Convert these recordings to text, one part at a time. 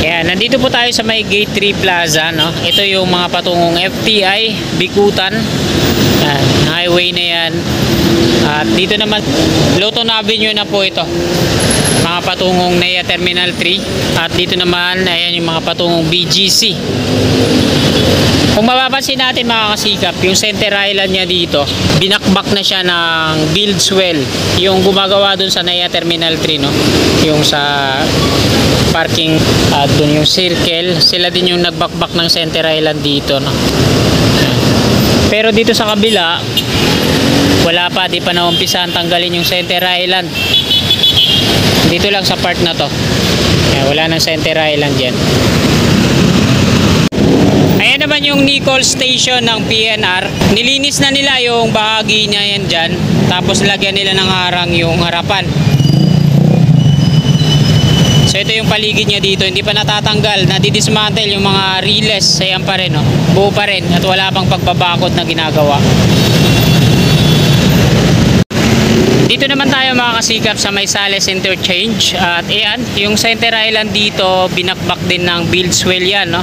Ayan, nandito po tayo sa may Gate 3 Plaza, no? Ito yung mga patungong FTI, Bikutan. Ayan, highway na yan. At dito naman, Lotton Avenue na po ito. Mga patungong NAIA Terminal 3. At dito naman, ayan yung mga patungong BGC. Kung mapapansin natin mga kasikap, yung center island niya dito, binakbak na siya ng build swell. Yung gumagawa dun sa NAIA Terminal 3, no? Yung sa parking at dun yung circle, sila din yung nagbakbak ng center island dito, no? Pero dito sa kabila, wala pa, di pa naumpisahan tanggalin yung center island. Dito lang sa part na to. Wala nang center island yan. Ayan naman yung Nicol Station ng PNR. Nilinis na nila yung bahagi niya yan dyan. Tapos lagyan nila ng harang yung harapan. So ito yung paligid niya dito. Hindi pa natatanggal. Nadidismantle yung mga relays. Ayan pa rin. Oh. Buo pa rin. At wala pang pagbabakod na ginagawa. Dito naman tayo mga kasikap sa may Sales Interchange. At ayan, yung center island dito, binakbak din ng build swell yan, no?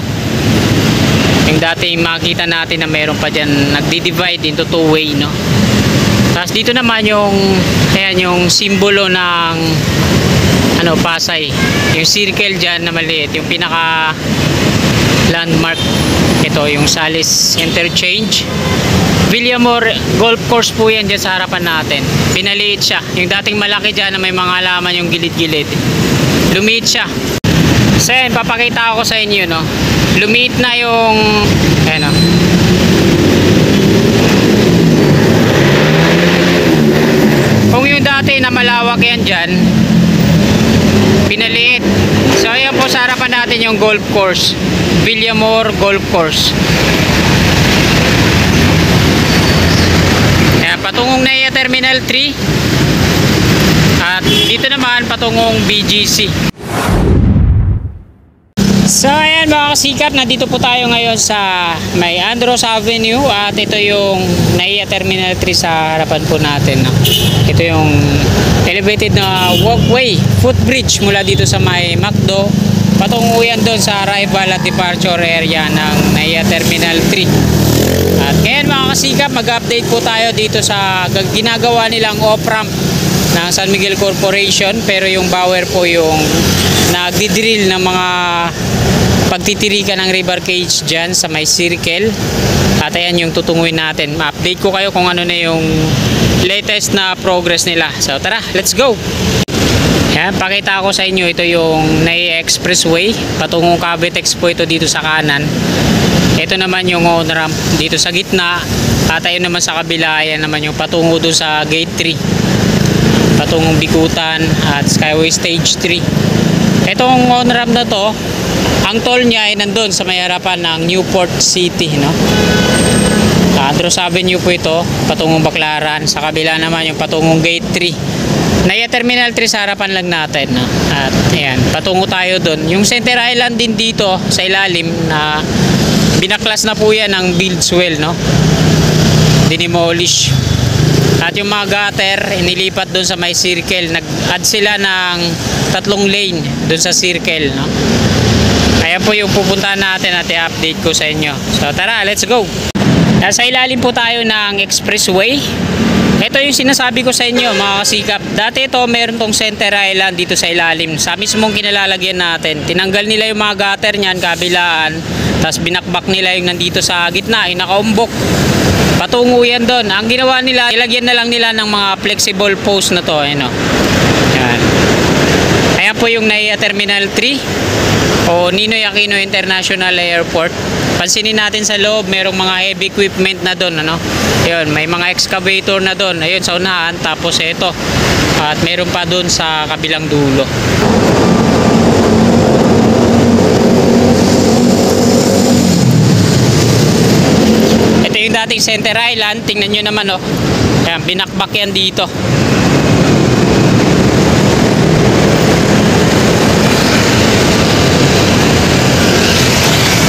Yung dati makita natin na meron pa dyan, nagdi-divide into two-way, no? Tapos dito naman yung, ayan, yung simbolo ng Pasay. Yung circle dyan na maliit, yung pinaka landmark. Ito yung Sales Interchange. Villamor Golf Course po yan dyan sa harapan natin. Pinaliit siya. Yung dating malaki dyan na may mga halaman yung gilid-gilid, lumiit siya. So yan, papakita ko sa inyo, no? Lumiit na yung ayan, no? Kung yung dati na malawak yan dyan, pinaliit. So ayan po sa harapan natin yung golf course, Villamor Golf Course. Ayan, patungong NAIA Terminal 3. At dito naman patungong BGC. So ayan mga kasikap, nandito po tayo ngayon sa may Andros Avenue. At ito yung NAIA Terminal 3 sa harapan po natin, no? Ito yung elevated na walkway, footbridge mula dito sa may McDo patungo yan doon sa arrival at departure area ng NAIA Terminal 3. At ngayon mga kasikap, mag-update po tayo dito sa ginagawa nilang off-ramp ng San Miguel Corporation. Pero yung Bauer po yung nagdi-drill ng mga pagtitirikan ng river cage dyan sa may circle. At ayan yung tutunguin natin. Ma-update ko kayo kung ano na yung latest na progress nila. So tara, let's go! Ayan, pakita ko sa inyo, ito yung NAIA Expressway patungong Cavitex po ito dito sa kanan. Ito naman yung on-ramp dito sa gitna. At ayun naman sa kabila, ayan naman yung patungo doon sa Gate 3 patungong Bikutan at Skyway Stage 3. Itong on-ramp na to, ang toll niya ay nandun sa may harapan ng Newport City, no? Andros Avenue po ito, patungong Baclaran. Sa kabila naman yung patungong Gate 3. NAIA Terminal 3 sa harapan lang natin, no? At ayan, patungo tayo doon. Yung center island din dito sa ilalim na binaklas na po yan ng build swell, no? Dinimolish. At yung mga gutter, inilipat doon sa may circle. Nag-add sila ng 3 lane doon sa circle, no? Ayan po yung pupuntahan natin at i-update ko sa inyo. So tara, let's go! Nasa ilalim po tayo ng expressway. Ito yung sinasabi ko sa inyo mga kasikap. Dati ito meron tong center island dito sa ilalim. Sa mismong kinalalagyan natin. Tinanggal nila yung mga gutter niyan, kabilaan. Tapos binakbak nila yung nandito sa gitna, yung nakaumbok. Patungo yan doon. Ang ginawa nila, ilagyan na lang nila ng mga flexible post na to. Ayan, yan. Ayan po yung NAIA Terminal 3 o Ninoy Aquino International Airport. Pansinin natin sa loob, merong mga heavy equipment na doon, ano? Ayun, may mga excavator na doon. Ayun sa unahan, tapos ito. At meron pa doon sa kabilang dulo. Ito yung dating center island. Tingnan nyo naman, oh. Ayan, binakbak yan dito.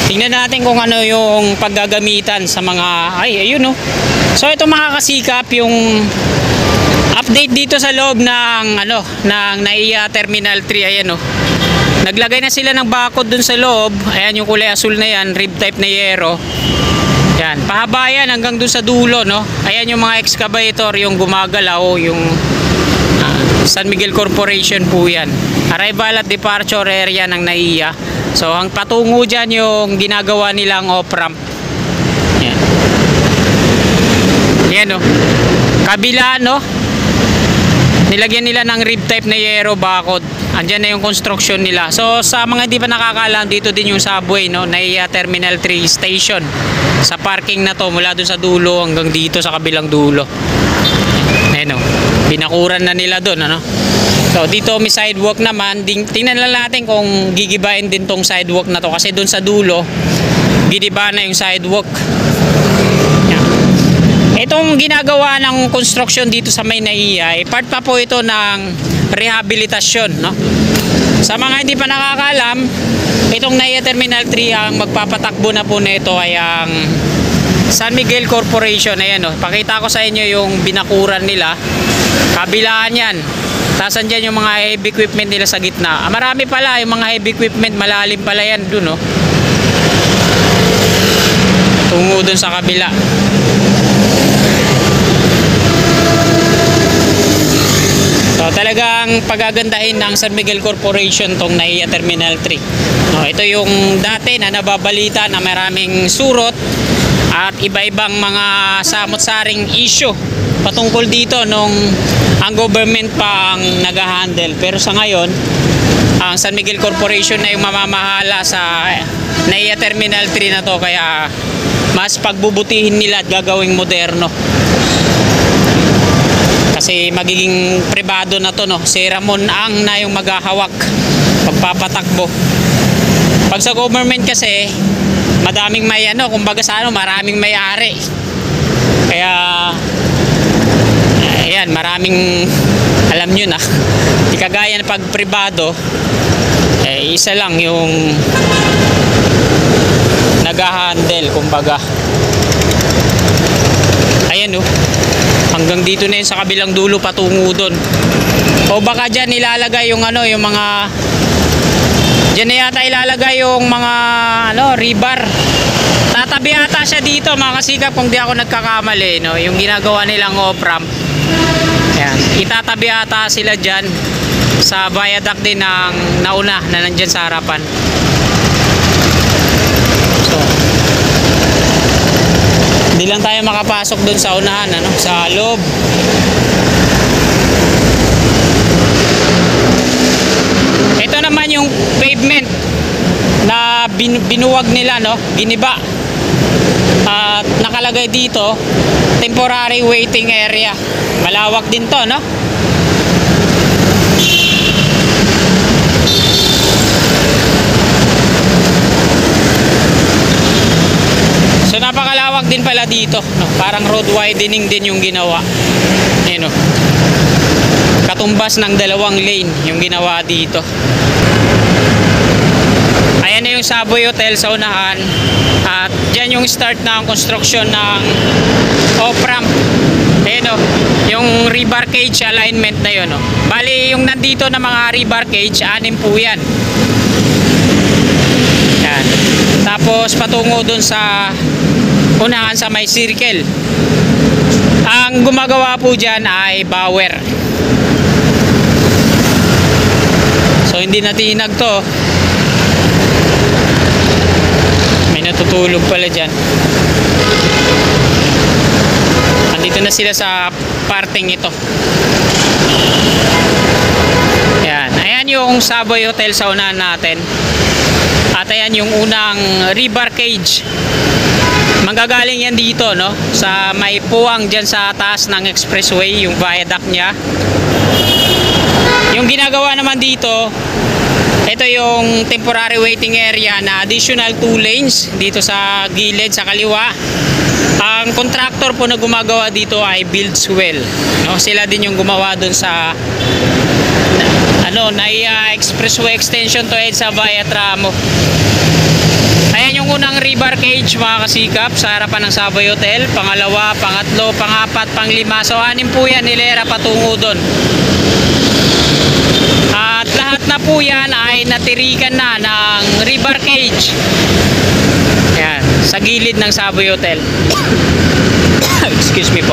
Tingnan natin kung ano yung paggagamitan sa mga ayun, no. So ito mga kasikap, yung update dito sa loob ng ng NAIA Terminal 3. Ayan, no. Naglagay na sila ng bakod dun sa loob. Ayan yung kulay asul na yan, rib type na yero. Yan, pahaba yan hanggang dun sa dulo, no? Ayan yung mga excavator, yung gumagalaw, yung San Miguel Corporation po yan. Arrival at departure area ng NAIA. So, ang patungo dyan yung ginagawa nilang off-ramp. Yan. Yan, no? Kabila, no? Nilagyan nila ng rib type na yero bakod. Andyan na yung construction nila. So sa mga hindi pa nakakaalam, dito din yung subway, no? NAIA Terminal 3 Station. Sa parking na to, mula dun sa dulo hanggang dito sa kabilang dulo. Ayan, no? Binakuran na nila dun, ano? So dito may sidewalk naman. Tingnan lang natin kung gigibain din tong sidewalk na to. Kasi dun sa dulo, gigiba na yung sidewalk. Itong ginagawa ng construction dito sa may NAIA, part pa po ito ng rehabilitasyon, no? Sa mga hindi pa nakakaalam, itong NAIA Terminal 3, ang magpapatakbo na po nito ay ang San Miguel Corporation. Ayan, no? Pakita ko sa inyo yung binakuran nila. Kabilaan yan. Tapos andyan yung mga heavy equipment nila sa gitna. Marami pala yung mga heavy equipment, malalim pala yan dun, no? Tungo dun sa kabila. So, talagang pagagandahin ng San Miguel Corporation tong NAIA Terminal 3. No, ito yung dati na nababalita na maraming surot at iba-ibang mga samot-saring issue patungkol dito nung ang government pa ang nag-handle. Pero sa ngayon, ang San Miguel Corporation na yung mamamahala sa NAIA Terminal 3 na to, kaya mas pagbubutihin nila at gagawing moderno. Kasi magiging pribado na to, no? Si Ramon Ang na yung maghahawak pagpapatakbo. Pag sa government kasi madaming may ano, kumbaga sa ano, maraming may-ari. Kaya ayan, maraming alam nyo na. Di kagaya na pag pribado, isa lang yung nag-handle, kumbaga. Ayan, no? Hanggang dito na yun sa kabilang dulo patungo doon. O baka dyan ilalagay yung ano, yung mga dyan na yata ilalagay yung mga ano, rebar. Tatabi ata siya dito, mga kasikap, kung di ako nagkakamali, no? Yung ginagawa nilang off-ramp. Ayan, itatabi ata sila dyan sa viaduct din ng nauna na nandyan sa harapan. So hindi lang tayo makapasok dun sa unahan, ano, sa loob. Ito naman yung pavement na binuwag nila, no, giniba. At nakalagay dito, temporary waiting area. Malawak din to, no? So napakalawak din pala dito, no? Parang road widening din yung ginawa. Ayun, no? Katumbas ng 2 lane yung ginawa dito. Ayan na yung Savoy Hotel sa unahan. At dyan yung start ng construction ng off-ramp. Ayun, no? Yung rebar cage alignment na yun, no? Bali yung nandito na mga rebar cage, 6 po yan. Yan. Tapos patungo dun sa unahan sa may circle. Ang gumagawa po dyan ay Bauer. So hindi natinag to. May natutulog pala dyan. Andito na sila sa parting ito. Yan. Ayan yung Savoy Hotel sa unahan natin. At ayan yung unang rebar cage. Manggagaling yan dito, no? Sa may puwang dyan sa taas ng expressway, yung viaduct niya. Yung ginagawa naman dito, ito yung temporary waiting area na additional 2 lanes dito sa gilid, sa kaliwa. Ang contractor po na gumagawa dito ay Buildswell, no? Sila din yung gumawa dun sa ano, NAIA Expressway Extension to EDSA via Tramo. Ayan yung unang rebar cage, mga kasikap, sa harapan ng Savoy Hotel. Pangalawa, pangatlo, pangapat, panglima. So 6 po yan, nilera patungo doon. At lahat na po yan ay natirikan na ng rebar cage. Yan, sa gilid ng Savoy Hotel. Excuse me po.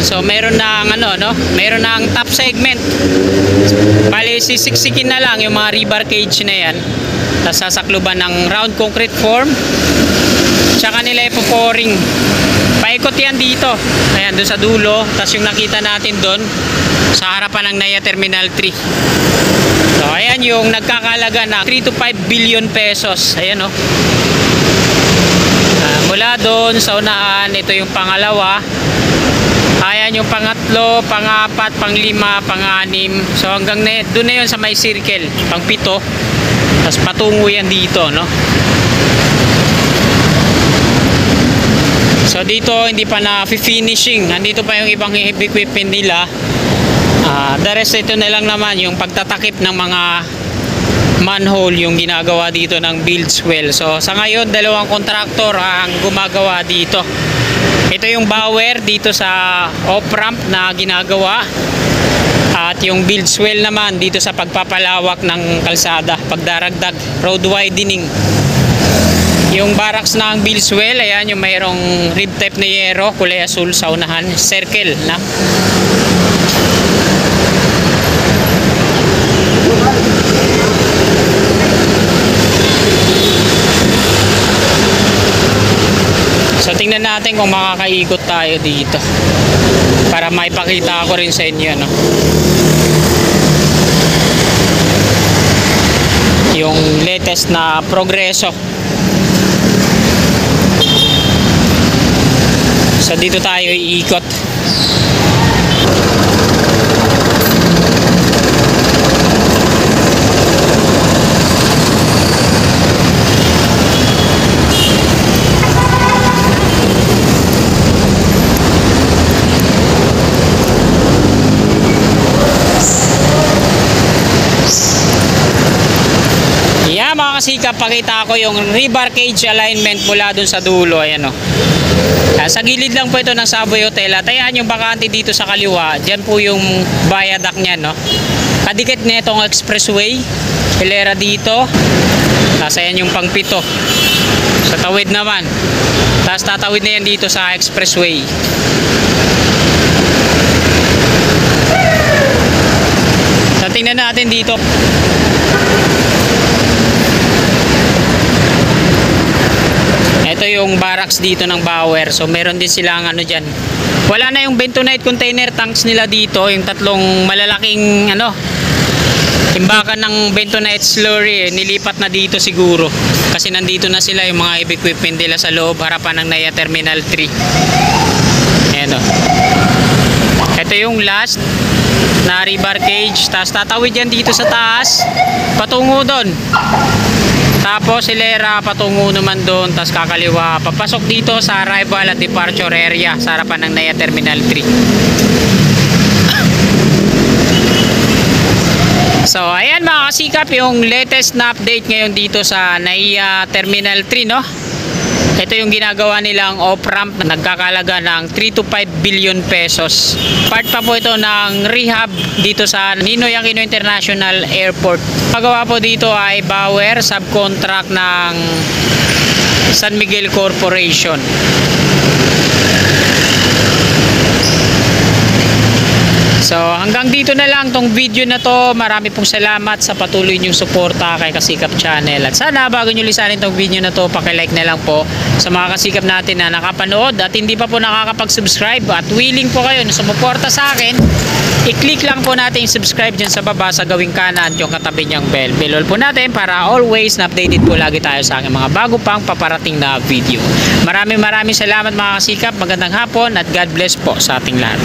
So meron na meron na ang top segment. Bali sisiksikin na lang yung mga rebar cage na yan. Tapos sasakluban ng round concrete form. Tsaka nila ipo-pouring. Paikot yan dito. Ayan, doon sa dulo. Tapos yung nakita natin doon sa harapan ng NAIA Terminal 3. So ayan yung nagkakalaga na 3 to 5 billion pesos. Ayan o. Mula doon sa unahan, ito yung pangalawa. Ayan yung pangatlo, pangapat, panglima, panganim. So hanggang doon na yun sa may circle, pangpito. Tapos patungo yan dito, no? So dito hindi pa na finishing. Nandito pa yung ibang equipment nila. The rest ito na lang naman yung pagtatakip ng mga manhole yung ginagawa dito ng builds well. So sa ngayon dalawang kontraktor ang gumagawa dito. Ito yung bower dito sa off-ramp na ginagawa. At yung builds well naman dito sa pagpapalawak ng kalsada, pagdaragdag, road widening. Yung barracks ng builds well, ayan yung mayroong rib type na yero, kulay asul sa unahan, circle na. So tingnan natin kung makakaikot tayo dito para maipakita ko rin sa inyo, no? Yung latest na progreso. So dito tayo iikot. Yeah, mga kasikap, pakita ko yung rebar cage alignment mula dun sa dulo. Ayan o. Sa gilid lang po ito ng Savoy Hotel. At ayan yung bakante dito sa kaliwa. Diyan po yung viaduct niya, no? Kadikit na itong expressway. Hilera dito. Tapos ayan yung pangpito. Sa tawid naman. Tapos tatawid na yan dito sa expressway. So tingnan natin dito. Ito yung barracks dito ng Bower. So meron din silang dyan. Wala na yung bentonite container tanks nila dito. Yung tatlong malalaking imbakan ng bentonite slurry. Nilipat na dito siguro. Kasi nandito na sila yung mga equipment nila sa loob. Harapan ng NAIA Terminal 3. Ayan o. Ito yung last na rebar cage. Tapos tatawid yan dito sa taas. Patungo doon. Tapos hilera patungo naman doon, tapos kakaliwa papasok dito sa arrival at departure area sa harapan ng NAIA Terminal 3. So ayan mga kasikap, yung latest na update ngayon dito sa NAIA Terminal 3, no? Ito yung ginagawa nilang off-ramp na nagkakalaga ng 3 to 5 billion pesos. Part pa po ito ng rehab dito sa Ninoy Aquino International Airport. Magawa po dito ay Bower, subcontract ng San Miguel Corporation. So hanggang dito na lang tong video na to. Marami pong salamat sa patuloy niyong suporta kay Kasikap Channel. At sana bago nyo lisanin tong video na to, pakilike na lang po sa mga kasikap natin na nakapanood at hindi pa po nakakapag-subscribe at willing po kayo na sumuporta sa akin. I-click lang po natin yung subscribe dyan sa baba sa gawing kanan yung katabi niyang bell. Bell po natin para always na updated po lagi tayo sa aking mga bago pang paparating na video. Maraming salamat mga kasikap. Magandang hapon at God bless po sa ating lahat.